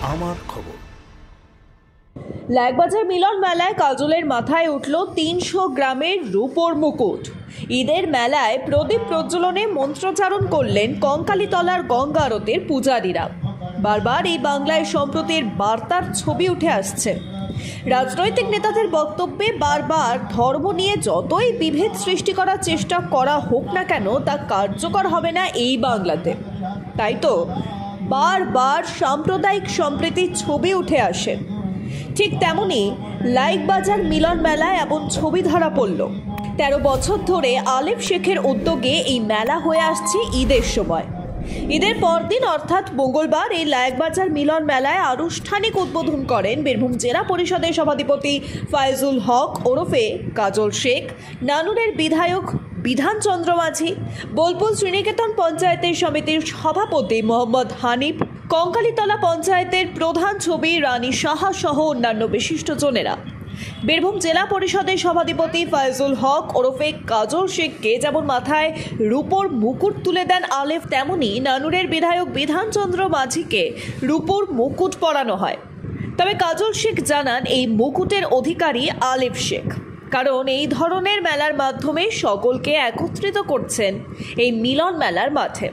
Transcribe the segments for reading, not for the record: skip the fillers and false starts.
আমার খবর। লাইকবাজার মিলন মেলায় কাজলের মাথায় উঠল ৩০০ গ্রামের রূপোর মুকুট। ঈদের মেলায় প্রদীপ প্রজ্বলনে মন্ত্রোচ্চারণ করলেন কঙ্কালীতলার গঙ্গা আরতির পূজারীরা। বারবার এই বাংলায় সম্প্রতির বার্তার ছবি উঠে আসছে। রাজনৈতিক নেতাদের বক্তব্যে বারবার ধর্ম নিয়ে যতই বিভেদ সৃষ্টি করার চেষ্টা করা হোক না কেন তা কার্যকর হবে না এই বাংলাতে। তাই তো বারবার সাম্প্রদায়িক সম্প্রীতির ছবি উঠে আসে। ঠিক তেমনি লাইকবাজার মিলন মেলায় এমন ছবি ধরা পড়ল। ১৩ বছর ধরে আলেফ শেখের উদ্যোগে এই মেলা হয়ে আসছে ঈদের সময়। ঈদের পরদিন অর্থাৎ মঙ্গলবার এই লাইকবাজার মিলন মেলায় আনুষ্ঠানিক উদ্বোধন করেন বীরভূম জেলা পরিষদের সভাধিপতি ফায়জুল হক ওরফে কাজল শেখ, নানুরের বিধায়ক বিধানচন্দ্র মাঝি, বোলপুর শ্রীনিকেতন পঞ্চায়েতের সমিতির সভাপতি মোহাম্মদ হানিফ, কঙ্কালীতলা পঞ্চায়েতের প্রধান ছবি রানী সাহা সহ অন্যান্য বিশিষ্টজনেরা। বীরভূম জেলা পরিষদের সভাধিপতি ফায়জুল হক ওরফে কাজল শেখকে যেমন মাথায় রূপোর মুকুট তুলে দেন আলেফ, তেমনি নানুরের বিধায়ক বিধানচন্দ্র মাঝিকে রূপোর মুকুট পরানো হয়। তবে কাজল শেখ জানান এই মুকুটের অধিকারী আলেফ শেখ, কারণ এই ধরনের মেলার মাধ্যমে সকলকে একত্রিত করছেন এই মিলন মেলার মাঠে।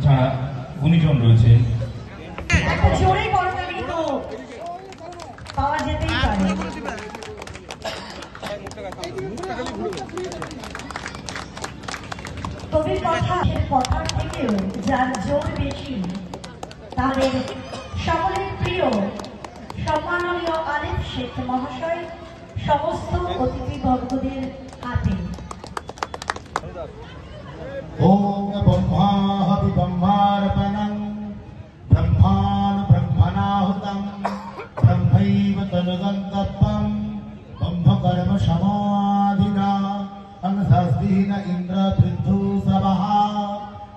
যারা গুণীজন রয়েছে কবির কথা থেকেও যার জোর বেশি তাদের সকলের প্রিয় সম্মাননীয় আলেফ শেখ মহাশয় সমস্ত অতিথিবর্গদের হাতে। ওম ব্রহ্মাহবি ব্রহ্মার্পণং ব্রহ্মাণু ব্রহ্মণাহুতং ব্রহ্মৈব তনুগন্তব্যং ব্রহ্মকর্ম সমাধিনা অনসস্তিন ইন্দ্র পৃথু সবহ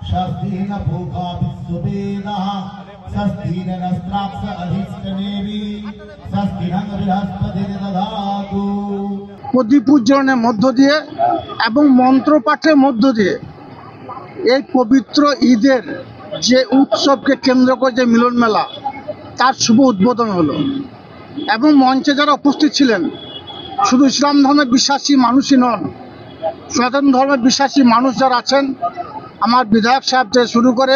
স্বস্তিন ভূখা বিশ্ববেদঃ স্বস্তিন নস্ত্রাক্ষ অধিষ্ঠনেবি স্বস্তিনং বৃহস্পতির্দধাতু। প্রদীপ উজ্জ্বলনের মধ্য দিয়ে এবং মন্ত্রপাঠের মধ্য দিয়ে এই পবিত্র ঈদের যে উৎসবকে কেন্দ্র করে যে মিলন মেলা তার শুভ উদ্বোধন হলো। এবং মঞ্চে যারা উপস্থিত ছিলেন শুধু ইসলাম ধর্মের বিশ্বাসী মানুষই নন, সনাতন ধর্মের বিশ্বাসী মানুষ যারা আছেন, আমার বিধায়ক সাহেব থেকে শুরু করে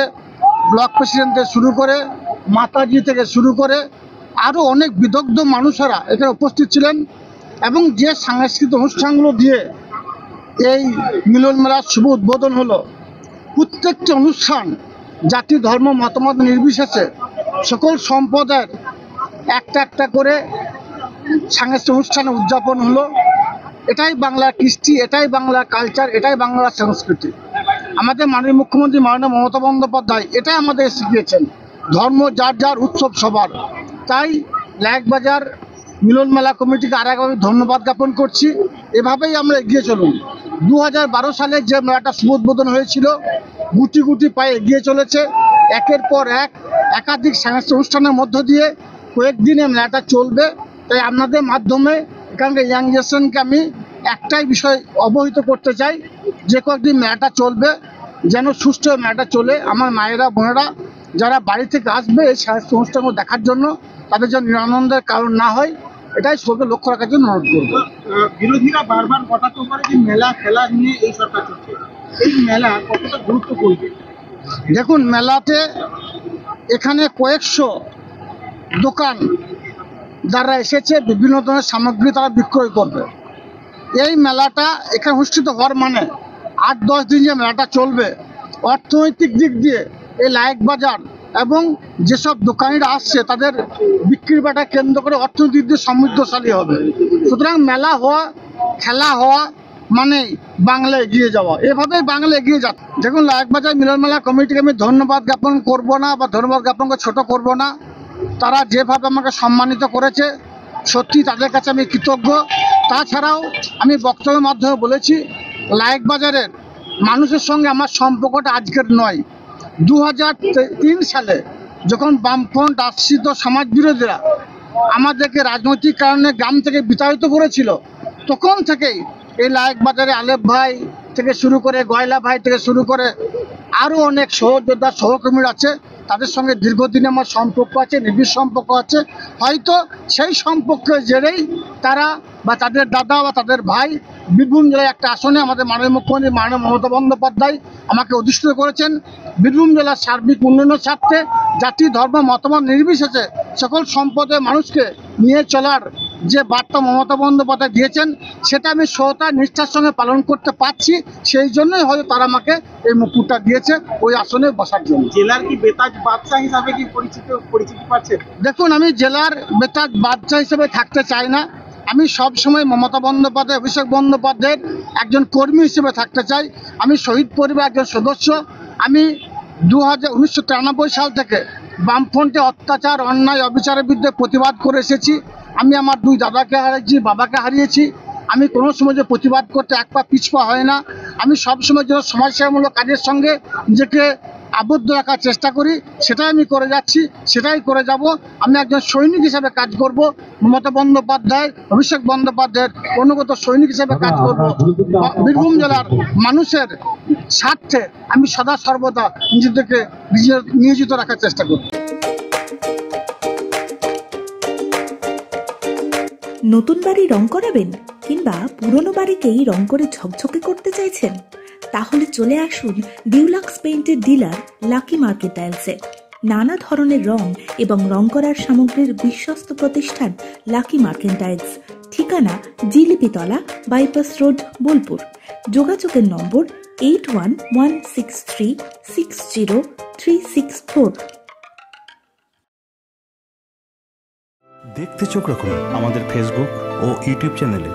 ব্লক প্রেসিডেন্ট থেকে শুরু করে মাতাজি থেকে শুরু করে আরও অনেক বিদগ্ধ মানুষেরা এখানে উপস্থিত ছিলেন। এবং যে সাংস্কৃতিক অনুষ্ঠানগুলো দিয়ে এই মিলন মেলার শুভ উদ্বোধন হলো, প্রত্যেকটি অনুষ্ঠান জাতি ধর্ম মতামত নির্বিশেষে সকল সম্প্রদায়ের একটা একটা করে সাংস্কৃতিক অনুষ্ঠানে উদযাপন হলো। এটাই বাংলার কৃষ্টি, এটাই বাংলার কালচার, এটাই বাংলার সংস্কৃতি। আমাদের মাননীয় মুখ্যমন্ত্রী মাননীয় মমতা বন্দ্যোপাধ্যায় এটাই আমাদের শিখিয়েছেন, ধর্ম যার যার উৎসব সবার। তাই লাইকবাজার মিলন মেলা কমিটিকে আরেকভাবে ধন্যবাদ জ্ঞাপন করছি। এভাবেই আমরা এগিয়ে চলুন। 2012 সালে যে মেলাটা শুভ উদ্বোধন হয়েছিল গুটি গুটি পায়ে এগিয়ে চলেছে। একের পর এক একাধিক সাংস্কৃতিক অনুষ্ঠানের মধ্য দিয়ে কয়েকদিনে মেলাটা চলবে। তাই আপনাদের মাধ্যমে এখানকার ইয়াং জেনারেশনকে আমি একটাই বিষয় অবহিত করতে চাই, যে কয়েকদিন মেলাটা চলবে যেন সুষ্ঠু মেলাটা চলে। আমার মায়েরা বোনেরা যারা বাড়ি থেকে আসবে এই সাংস্কৃতিক অনুষ্ঠানগুলো দেখার জন্য, তাদের যেন নিরানন্দের কারণ না হয়, এটাই সবকে লক্ষ্য রাখার জন্য অনুরোধ করব। বিরোধীরা বারবার কটাক্ষ করে যে মেলা খেলা নিয়ে এই সরকার চলছে, এই মেলা কতটা গুরুত্ব করবে? দেখুন, মেলাতে এখানে কয়েকশো দোকান যারা এসেছে বিভিন্ন ধরনের সামগ্রী তারা বিক্রয় করবে। এই মেলাটা এখানে অনুষ্ঠিত হওয়ার মানে 8-10 দিন যে মেলাটা চলবে, অর্থনৈতিক দিক দিয়ে এই লাইকবাজার এবং যেসব দোকানিরা আসছে তাদের বিক্রির বাটা কেন্দ্র করে অর্থনৈতিক দিক সমৃদ্ধশালী হবে। সুতরাং মেলা হওয়া, খেলা হওয়া মানে বাংলা এগিয়ে যাওয়া, এভাবেই বাংলা এগিয়ে যাচ্ছে। দেখুন, লাইকবাজার মিলন মেলা কমিটিকে আমি ধন্যবাদ জ্ঞাপন করব না বা ধন্যবাদ জ্ঞাপনকে ছোট করব না। তারা যেভাবে আমাকে সম্মানিত করেছে সত্যি তাদের কাছে আমি কৃতজ্ঞ। তাছাড়াও আমি বক্তব্যের মাধ্যমে বলেছি, লাইকবাজারের মানুষের সঙ্গে আমার সম্পর্কটা আজকের নয়। 2003 সালে যখন বামফ্রন্ট আশ্রিত সমাজ বিরোধীরা আমাদেরকে রাজনৈতিক কারণে গ্রাম থেকে বিতাড়িত করেছিল, তখন থেকেই এই লাইকবাজারে আলেফ ভাই থেকে শুরু করে গয়লা ভাই থেকে শুরু করে আরও অনেক সহযোদ্ধা সহকর্মীরা আছে, তাদের সঙ্গে দীর্ঘদিনে আমার সম্পর্ক আছে, নিবিড় সম্পর্ক আছে। হয়তো সেই সম্পর্কের জেরেই তারা বা তাদের দাদা বা তাদের ভাই বীরভূম জেলায় একটা আসনে আমাদের মাননীয় মুখ্যমন্ত্রী মাননীয় মমতা বন্দ্যোপাধ্যায় আমাকে অধিষ্ঠিত করেছেন। বীরভূম জেলার সার্বিক উন্নয়নের স্বার্থে জাতি ধর্ম মতামত নির্বিশেষে সকল সম্প্রদায়ের মানুষকে নিয়ে চলার যে বার্তা মমতা বন্দ্যোপাধ্যায় দিয়েছেন, সেটা আমি শ্রদ্ধা নিষ্ঠার সঙ্গে পালন করতে পারছি। সেই জন্যই হয়তো তারা আমাকে এই মুকুটটা দিয়েছে ওই আসনে বসার জন্য। জেলার কি বেতাজ বাদশা হিসাবে কি পরিচিতি পাচ্ছেন? দেখুন, আমি জেলার বেতাজ বাদশা হিসেবে থাকতে চাই না। আমি সব সময় মমতা বন্দ্যোপাধ্যায় অভিষেক বন্দ্যোপাধ্যায়ের একজন কর্মী হিসেবে থাকতে চাই। আমি শহীদ পরিবার একজন সদস্য। আমি 1993 সাল থেকে বামফ্রন্টে অত্যাচার অন্যায় অবিচারের বিরুদ্ধে প্রতিবাদ করে এসেছি। আমি আমার 2 দাদাকে হারিয়েছি, বাবাকে হারিয়েছি। আমি কোনো সময় যে প্রতিবাদ করতে এক পা পিছপা হয় না। আমি সবসময় যেন সমাজসেবামূলক কাজের সঙ্গে নিজেকে আবদ্ধ রাখার চেষ্টা করি, সেটাই আমি করে যাচ্ছি, সেটাই করে যাব। আমি একজন সৈনিক হিসেবে কাজ করব, মমতা বন্দ্যোপাধ্যায় অভিষেক বন্দ্যোপাধ্যায়ের অনুগত সৈনিক হিসেবে কাজ করব। বীরভূম জেলার মানুষের স্বার্থে আমি সদা সর্বদা নিজেদেরকে নিয়োজিত রাখার চেষ্টা করব। নতুন বাড়ি রং করাবেন কিংবা পুরনো বাড়িকেই রং করে ঝকঝকে করতে চাইছেন? তাহলে চলে আসুন ডিউলাক্স পেইন্টের ডিলার লাকি মার্কেন্টাইলসে। নানা ধরনের রং এবং রং করার সামগ্রীর বিশ্বস্ত প্রতিষ্ঠান লাকি মার্কেন্টাইলস। ঠিকানা জিলিপিতলা, বাইপাস রোড, বোলপুর। যোগাযোগের নম্বর 8116360364। দেখতে চোখ রাখুন আমাদের ফেসবুক ও ইউটিউব চ্যানেলে।